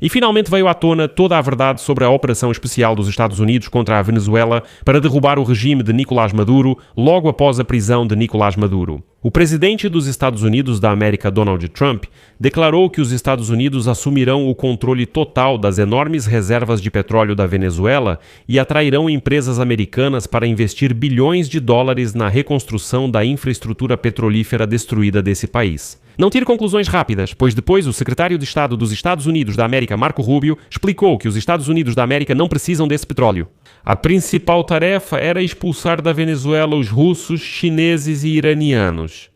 E finalmente veio à tona toda a verdade sobre a operação especial dos Estados Unidos contra a Venezuela para derrubar o regime de Nicolás Maduro logo após a prisão de Nicolás Maduro. O presidente dos Estados Unidos da América, Donald Trump, declarou que os Estados Unidos assumirão o controle total das enormes reservas de petróleo da Venezuela e atrairão empresas americanas para investir bilhões de dólares na reconstrução da infraestrutura petrolífera destruída desse país. Não tire conclusões rápidas, pois depois o secretário de Estado dos Estados Unidos da América, Marco Rubio, explicou que os Estados Unidos da América não precisam desse petróleo. A principal tarefa era expulsar da Venezuela os russos, chineses e iranianos.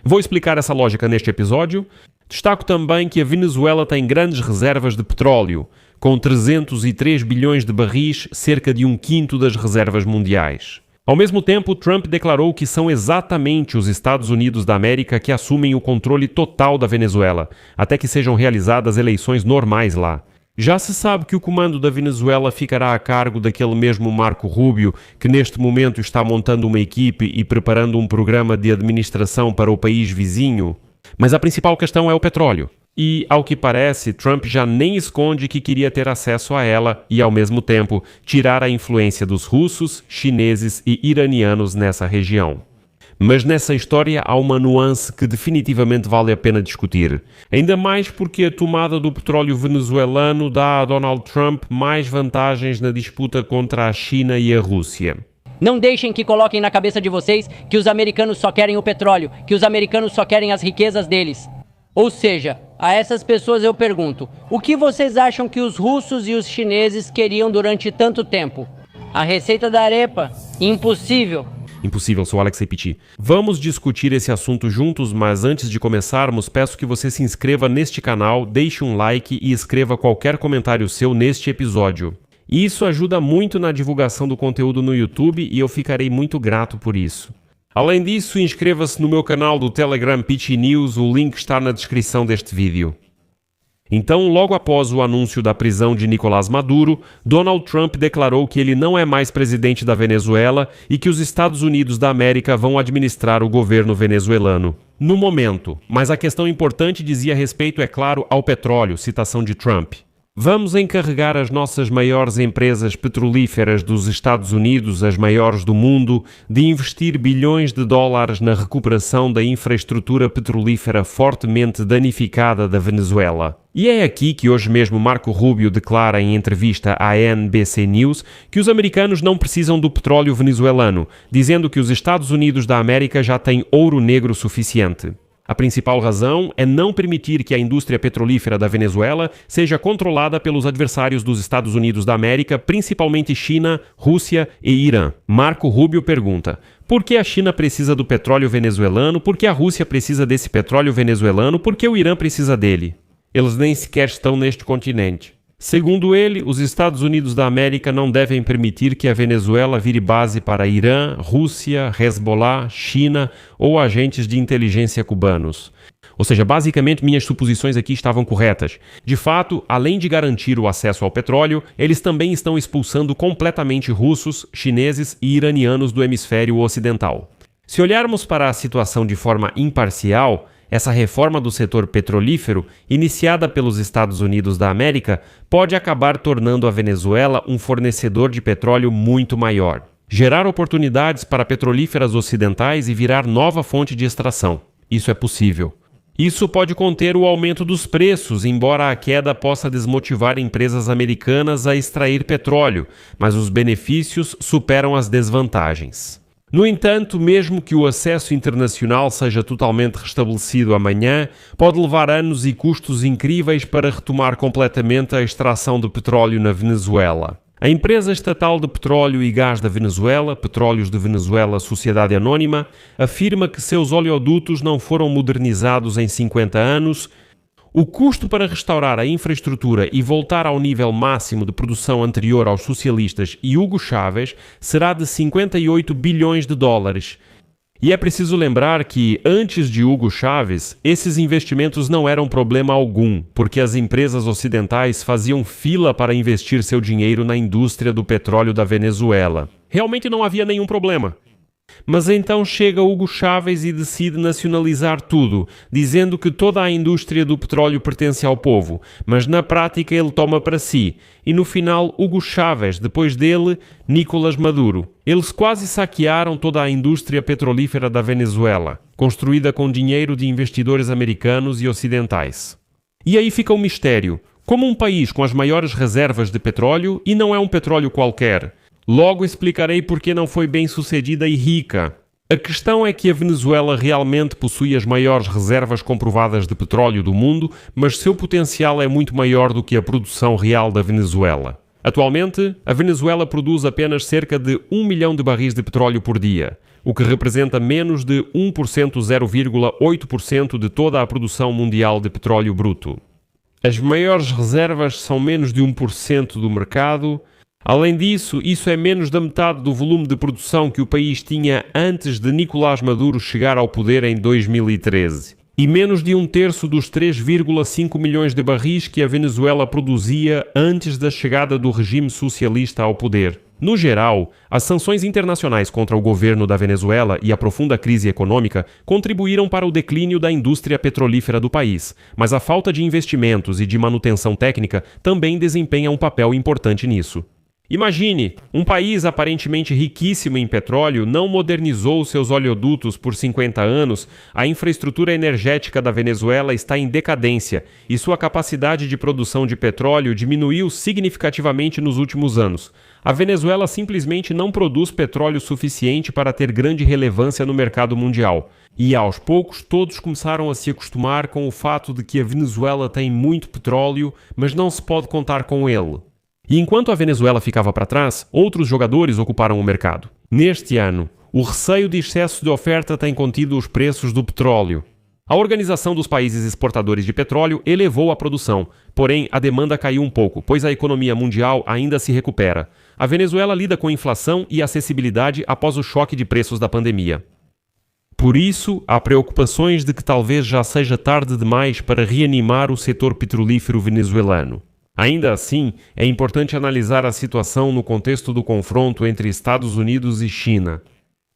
Vou explicar essa lógica neste episódio. Destaco também que a Venezuela tem grandes reservas de petróleo, com 303 bilhões de barris, cerca de um quinto das reservas mundiais. Ao mesmo tempo, Trump declarou que são exatamente os Estados Unidos da América que assumem o controle total da Venezuela, até que sejam realizadas eleições normais lá. Já se sabe que o comando da Venezuela ficará a cargo daquele mesmo Marco Rubio, que neste momento está montando uma equipe e preparando um programa de administração para o país vizinho. Mas a principal questão é o petróleo. E, ao que parece, Trump já nem esconde que queria ter acesso a ela e, ao mesmo tempo, tirar a influência dos russos, chineses e iranianos nessa região. Mas nessa história há uma nuance que definitivamente vale a pena discutir. Ainda mais porque a tomada do petróleo venezuelano dá a Donald Trump mais vantagens na disputa contra a China e a Rússia. Não deixem que coloquem na cabeça de vocês que os americanos só querem o petróleo, que os americanos só querem as riquezas deles. Ou seja, a essas pessoas eu pergunto, o que vocês acham que os russos e os chineses queriam durante tanto tempo? A receita da arepa? Impossível. Impossível, sou Alexei Pitti. Vamos discutir esse assunto juntos, mas antes de começarmos, peço que você se inscreva neste canal, deixe um like e escreva qualquer comentário seu neste episódio. Isso ajuda muito na divulgação do conteúdo no YouTube e eu ficarei muito grato por isso. Além disso, inscreva-se no meu canal do Telegram Pitti News, o link está na descrição deste vídeo. Então, logo após o anúncio da prisão de Nicolás Maduro, Donald Trump declarou que ele não é mais presidente da Venezuela e que os Estados Unidos da América vão administrar o governo venezuelano. No momento, mas a questão importante dizia respeito, é claro, ao petróleo, citação de Trump. Vamos encarregar as nossas maiores empresas petrolíferas dos Estados Unidos, as maiores do mundo, de investir bilhões de dólares na recuperação da infraestrutura petrolífera fortemente danificada da Venezuela. E é aqui que hoje mesmo Marco Rubio declara em entrevista à NBC News que os americanos não precisam do petróleo venezuelano, dizendo que os Estados Unidos da América já têm ouro negro suficiente. A principal razão é não permitir que a indústria petrolífera da Venezuela seja controlada pelos adversários dos Estados Unidos da América, principalmente China, Rússia e Irã. Marco Rubio pergunta: por que a China precisa do petróleo venezuelano? Por que a Rússia precisa desse petróleo venezuelano? Por que o Irã precisa dele? Eles nem sequer estão neste continente. Segundo ele, os Estados Unidos da América não devem permitir que a Venezuela vire base para Irã, Rússia, Hezbollah, China ou agentes de inteligência cubanos. Ou seja, basicamente minhas suposições aqui estavam corretas. De fato, além de garantir o acesso ao petróleo, eles também estão expulsando completamente russos, chineses e iranianos do hemisfério ocidental. Se olharmos para a situação de forma imparcial, essa reforma do setor petrolífero, iniciada pelos Estados Unidos da América, pode acabar tornando a Venezuela um fornecedor de petróleo muito maior, gerar oportunidades para petrolíferas ocidentais e virar nova fonte de extração. Isso é possível. Isso pode conter o aumento dos preços, embora a queda possa desmotivar empresas americanas a extrair petróleo, mas os benefícios superam as desvantagens. No entanto, mesmo que o acesso internacional seja totalmente restabelecido amanhã, pode levar anos e custos incríveis para retomar completamente a extração de petróleo na Venezuela. A empresa estatal de petróleo e gás da Venezuela, Petróleos de Venezuela Sociedade Anônima, afirma que seus oleodutos não foram modernizados em 50 anos. O custo para restaurar a infraestrutura e voltar ao nível máximo de produção anterior aos socialistas e Hugo Chávez será de 58 bilhões de dólares. E é preciso lembrar que, antes de Hugo Chávez, esses investimentos não eram problema algum, porque as empresas ocidentais faziam fila para investir seu dinheiro na indústria do petróleo da Venezuela. Realmente não havia nenhum problema. Mas então chega Hugo Chávez e decide nacionalizar tudo, dizendo que toda a indústria do petróleo pertence ao povo, mas na prática ele toma para si. E no final, Hugo Chávez, depois dele, Nicolás Maduro. Eles quase saquearam toda a indústria petrolífera da Venezuela, construída com dinheiro de investidores americanos e ocidentais. E aí fica o mistério. Como um país com as maiores reservas de petróleo, e não é um petróleo qualquer, logo explicarei por que não foi bem sucedida e rica. A questão é que a Venezuela realmente possui as maiores reservas comprovadas de petróleo do mundo, mas seu potencial é muito maior do que a produção real da Venezuela. Atualmente, a Venezuela produz apenas cerca de 1 milhão de barris de petróleo por dia, o que representa menos de 1%, 0,8% de toda a produção mundial de petróleo bruto. As maiores reservas são menos de 1% do mercado. Além disso, isso é menos da metade do volume de produção que o país tinha antes de Nicolás Maduro chegar ao poder em 2013. E menos de 1/3 dos 3,5 milhões de barris que a Venezuela produzia antes da chegada do regime socialista ao poder. No geral, as sanções internacionais contra o governo da Venezuela e a profunda crise econômica contribuíram para o declínio da indústria petrolífera do país, mas a falta de investimentos e de manutenção técnica também desempenha um papel importante nisso. Imagine, um país aparentemente riquíssimo em petróleo não modernizou seus oleodutos por 50 anos, a infraestrutura energética da Venezuela está em decadência e sua capacidade de produção de petróleo diminuiu significativamente nos últimos anos. A Venezuela simplesmente não produz petróleo suficiente para ter grande relevância no mercado mundial. E aos poucos todos começaram a se acostumar com o fato de que a Venezuela tem muito petróleo, mas não se pode contar com ele. E enquanto a Venezuela ficava para trás, outros jogadores ocuparam o mercado. Neste ano, o receio de excesso de oferta tem contido os preços do petróleo. A Organização dos Países Exportadores de Petróleo elevou a produção, porém a demanda caiu um pouco, pois a economia mundial ainda se recupera. A Venezuela lida com inflação e acessibilidade após o choque de preços da pandemia. Por isso, há preocupações de que talvez já seja tarde demais para reanimar o setor petrolífero venezuelano. Ainda assim, é importante analisar a situação no contexto do confronto entre Estados Unidos e China.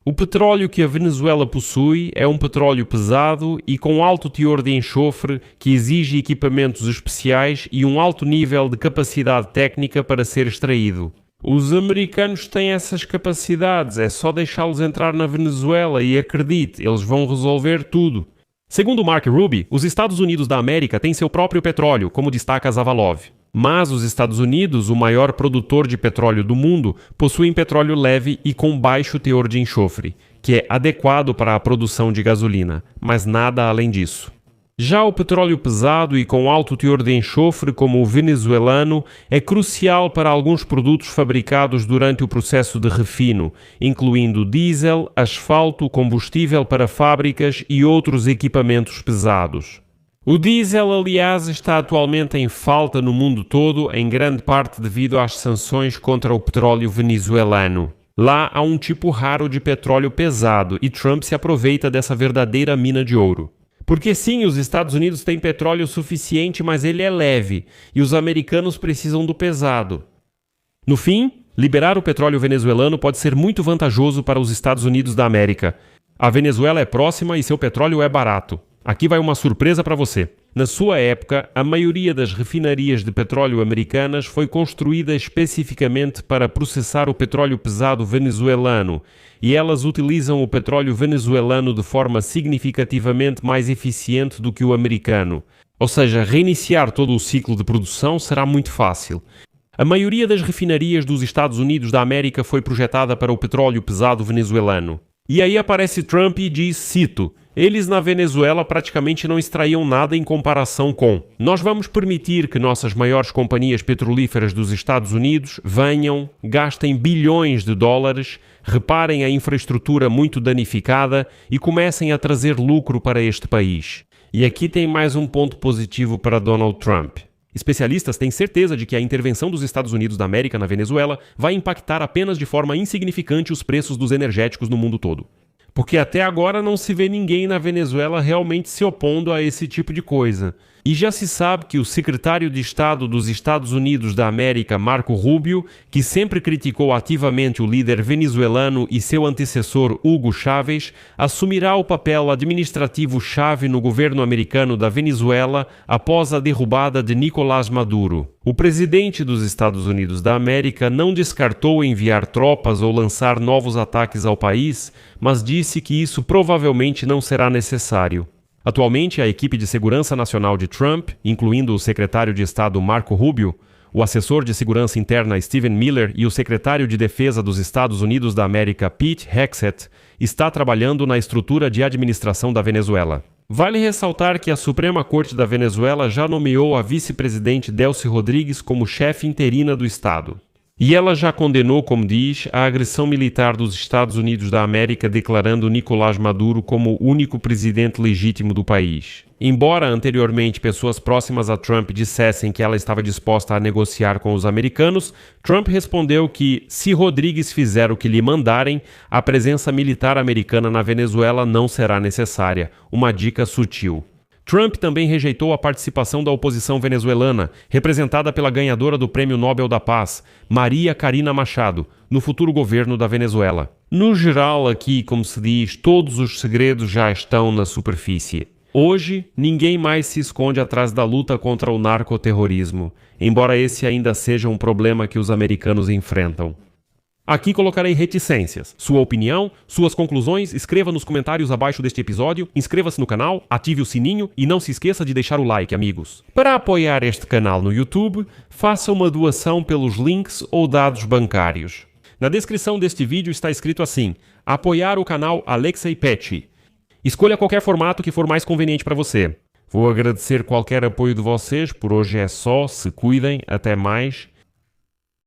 O petróleo que a Venezuela possui é um petróleo pesado e com alto teor de enxofre que exige equipamentos especiais e um alto nível de capacidade técnica para ser extraído. Os americanos têm essas capacidades, é só deixá-los entrar na Venezuela e acredite, eles vão resolver tudo. Segundo Mark Ruby, os Estados Unidos da América têm seu próprio petróleo, como destaca Zavalov. Mas os Estados Unidos, o maior produtor de petróleo do mundo, possuem petróleo leve e com baixo teor de enxofre, que é adequado para a produção de gasolina, mas nada além disso. Já o petróleo pesado e com alto teor de enxofre, como o venezuelano, é crucial para alguns produtos fabricados durante o processo de refino, incluindo diesel, asfalto, combustível para fábricas e outros equipamentos pesados. O diesel, aliás, está atualmente em falta no mundo todo, em grande parte devido às sanções contra o petróleo venezuelano. Lá há um tipo raro de petróleo pesado e Trump se aproveita dessa verdadeira mina de ouro. Porque sim, os Estados Unidos têm petróleo suficiente, mas ele é leve, e os americanos precisam do pesado. No fim, liberar o petróleo venezuelano pode ser muito vantajoso para os Estados Unidos da América. A Venezuela é próxima e seu petróleo é barato. Aqui vai uma surpresa para você. Na sua época, a maioria das refinarias de petróleo americanas foi construída especificamente para processar o petróleo pesado venezuelano, e elas utilizam o petróleo venezuelano de forma significativamente mais eficiente do que o americano. Ou seja, reiniciar todo o ciclo de produção será muito fácil. A maioria das refinarias dos Estados Unidos da América foi projetada para o petróleo pesado venezuelano. E aí aparece Trump e diz, cito, eles na Venezuela praticamente não extraíam nada em comparação com. Nós vamos permitir que nossas maiores companhias petrolíferas dos Estados Unidos venham, gastem bilhões de dólares, reparem a infraestrutura muito danificada e comecem a trazer lucro para este país. E aqui tem mais um ponto positivo para Donald Trump. Especialistas têm certeza de que a intervenção dos Estados Unidos da América na Venezuela vai impactar apenas de forma insignificante os preços dos energéticos no mundo todo. Porque até agora não se vê ninguém na Venezuela realmente se opondo a esse tipo de coisa. E já se sabe que o secretário de Estado dos Estados Unidos da América, Marco Rubio, que sempre criticou ativamente o líder venezuelano e seu antecessor Hugo Chávez, assumirá o papel administrativo-chave no governo americano da Venezuela após a derrubada de Nicolás Maduro. O presidente dos Estados Unidos da América não descartou enviar tropas ou lançar novos ataques ao país, mas disse que isso provavelmente não será necessário. Atualmente, a equipe de segurança nacional de Trump, incluindo o secretário de Estado Marco Rubio, o assessor de segurança interna Stephen Miller e o secretário de Defesa dos Estados Unidos da América Pete Hegseth, está trabalhando na estrutura de administração da Venezuela. Vale ressaltar que a Suprema Corte da Venezuela já nomeou a vice-presidente Delcy Rodrigues como chefe interina do Estado. E ela já condenou, como diz, a agressão militar dos Estados Unidos da América, declarando Nicolás Maduro como o único presidente legítimo do país. Embora anteriormente pessoas próximas a Trump dissessem que ela estava disposta a negociar com os americanos, Trump respondeu que, se Rodrigues fizer o que lhe mandarem, a presença militar americana na Venezuela não será necessária. Uma dica sutil. Trump também rejeitou a participação da oposição venezuelana, representada pela ganhadora do Prêmio Nobel da Paz, Maria Corina Machado, no futuro governo da Venezuela. No geral, aqui, como se diz, todos os segredos já estão na superfície. Hoje, ninguém mais se esconde atrás da luta contra o narcoterrorismo, embora esse ainda seja um problema que os americanos enfrentam. Aqui colocarei reticências. Sua opinião, suas conclusões, escreva nos comentários abaixo deste episódio, inscreva-se no canal, ative o sininho e não se esqueça de deixar o like, amigos. Para apoiar este canal no YouTube, faça uma doação pelos links ou dados bancários. Na descrição deste vídeo está escrito assim: apoiar o canal Alexei Petty. Escolha qualquer formato que for mais conveniente para você. Vou agradecer qualquer apoio de vocês, por hoje é só, se cuidem, até mais